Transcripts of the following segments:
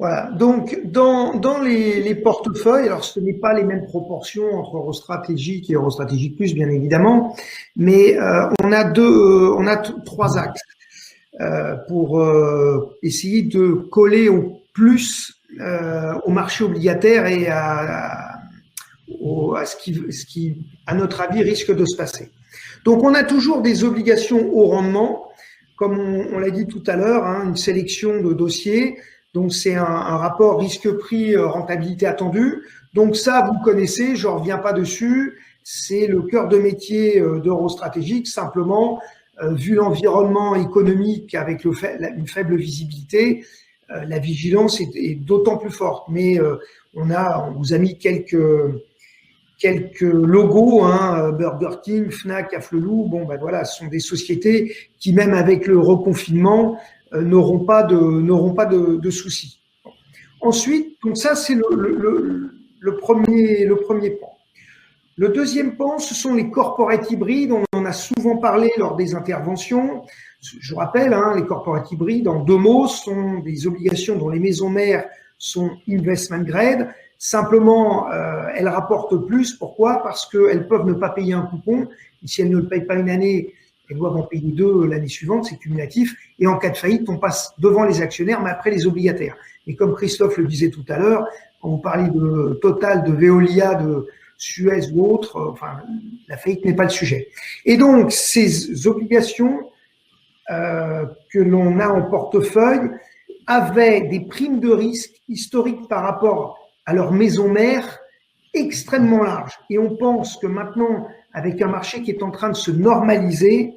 Voilà. Donc, dans les portefeuilles, alors ce n'est pas les mêmes proportions entre Eurostratégique et Eurostratégique Plus, bien évidemment, mais on a trois axes pour essayer de coller au plus au marché obligataire et à ce qui, à notre avis, risque de se passer. Donc, on a toujours des obligations au rendement, comme on l'a dit tout à l'heure, hein, une sélection de dossiers. Donc, c'est un rapport risque-prix, rentabilité attendue. Donc, ça, vous connaissez, je ne reviens pas dessus. C'est le cœur de métier d'Eurostratégique. Simplement, vu l'environnement économique avec une faible visibilité, la vigilance est d'autant plus forte. Mais on vous a mis quelques logos, hein, Burger King, Fnac, Afflelou. Bon, ben voilà, ce sont des sociétés qui, même avec le reconfinement, n'auront pas de soucis. Ensuite, donc ça, c'est le premier pan. Le deuxième pan, ce sont les corporates hybrides. On en a souvent parlé lors des interventions. Je rappelle, hein, les corporates hybrides, en deux mots, sont des obligations dont les maisons mères sont investment grade. Simplement, elles rapportent plus. Pourquoi? Parce qu'elles peuvent ne pas payer un coupon. Et si elles ne le payent pas une année, elles doivent en payer deux l'année suivante, c'est cumulatif. Et en cas de faillite, on passe devant les actionnaires, mais après les obligataires. Et comme Christophe le disait tout à l'heure, quand vous parlez de Total, de Veolia, de Suez ou autre, enfin, la faillite n'est pas le sujet. Et donc, ces obligations que l'on a en portefeuille avaient des primes de risque historiques par rapport à leur maison mère extrêmement larges. Et on pense que maintenant, avec un marché qui est en train de se normaliser,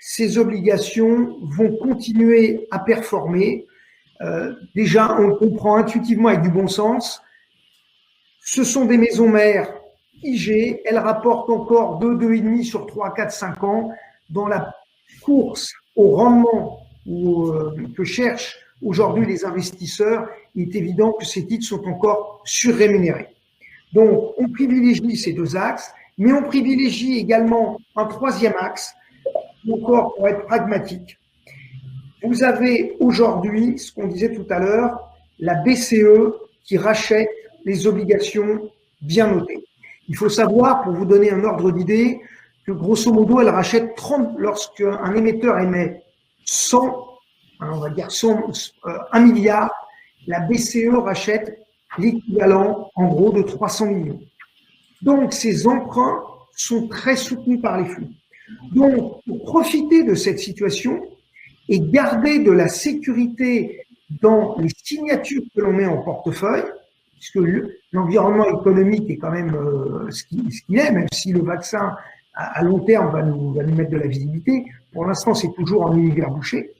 ces obligations vont continuer à performer. Déjà, on le comprend intuitivement avec du bon sens. Ce sont des maisons mères IG, elles rapportent encore 2, 2,5 sur 3, 4, 5 ans. Dans la course au rendement que cherchent aujourd'hui les investisseurs, il est évident que ces titres sont encore surrémunérés. Donc, on privilégie ces deux axes, mais on privilégie également un troisième axe, encore pour être pragmatique. Vous avez aujourd'hui, ce qu'on disait tout à l'heure, la BCE qui rachète les obligations bien notées. Il faut savoir, pour vous donner un ordre d'idée, que grosso modo, elle rachète 30, lorsqu'un émetteur émet 100, on va dire 1 milliard, la BCE rachète l'équivalent, en gros, de 300 millions. Donc, ces emprunts sont très soutenus par les flux. Donc, pour profiter de cette situation et garder de la sécurité dans les signatures que l'on met en portefeuille, puisque l'environnement économique est quand même ce qu'il est, même si le vaccin, à long terme, va nous mettre de la visibilité. Pour l'instant, c'est toujours en univers bouché.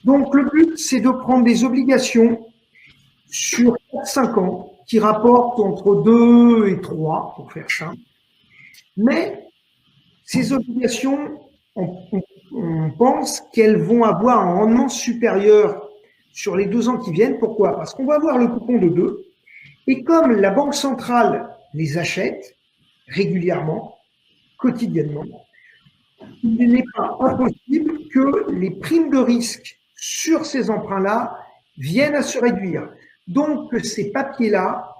Donc, le but, c'est de prendre des obligations sur 4-5 ans qui rapportent entre 2 et 3, pour faire simple. Mais ces obligations, on pense qu'elles vont avoir un rendement supérieur sur les 2 ans qui viennent. Pourquoi? Parce qu'on va avoir le coupon de 2. Et comme la Banque centrale les achète régulièrement, quotidiennement, il n'est pas impossible que les primes de risque sur ces emprunts-là viennent à se réduire. Donc, que ces papiers-là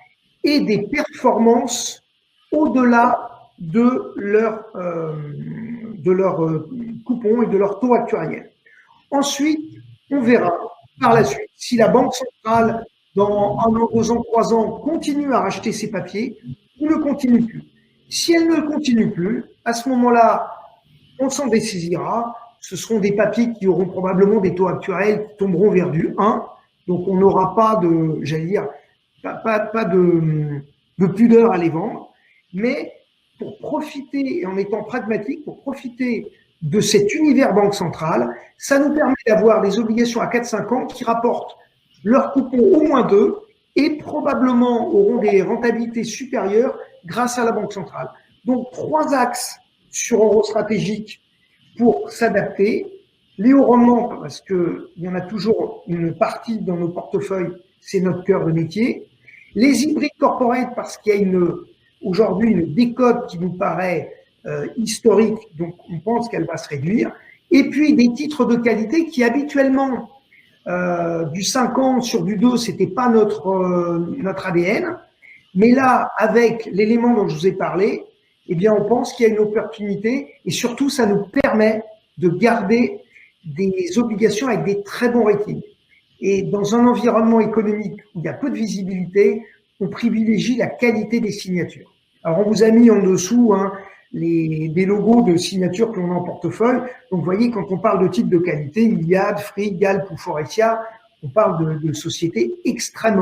aient des performances au-delà de leur coupon et de leur taux actuariel. Ensuite, on verra par la suite si la Banque centrale, dans 1 an, 2 ans, 3 ans, continue à racheter ces papiers ou ne continue plus. Si elle ne continue plus, à ce moment-là, on s'en dessaisira. Ce seront des papiers qui auront probablement des taux actuariels qui tomberont vers du 1. Donc, on n'aura pas de, j'allais dire, pas de pudeur à les vendre. Mais pour profiter, et en étant pragmatique, pour profiter de cet univers banque centrale, ça nous permet d'avoir des obligations à 4-5 ans qui rapportent leur coupon au moins 2 et probablement auront des rentabilités supérieures grâce à la Banque centrale. Donc, 3 axes sur Eurostratégique pour s'adapter. Les hauts rendements, parce qu'il y en a toujours une partie dans nos portefeuilles, c'est notre cœur de métier. Les hybrides corporate, parce qu'il y a aujourd'hui une décote qui nous paraît historique, donc on pense qu'elle va se réduire. Et puis des titres de qualité qui habituellement Du 50 sur du 2, c'était pas notre ADN. Mais là, avec l'élément dont je vous ai parlé, eh bien, on pense qu'il y a une opportunité et surtout, ça nous permet de garder des obligations avec des très bons ratings. Et dans un environnement économique où il y a peu de visibilité, on privilégie la qualité des signatures. Alors, on vous a mis en dessous des logos de signatures que l'on a en portefeuille. Donc, vous voyez, quand on parle de type de qualité, Iliad, Free, Galp ou Forestia, on parle de sociétés extrêmement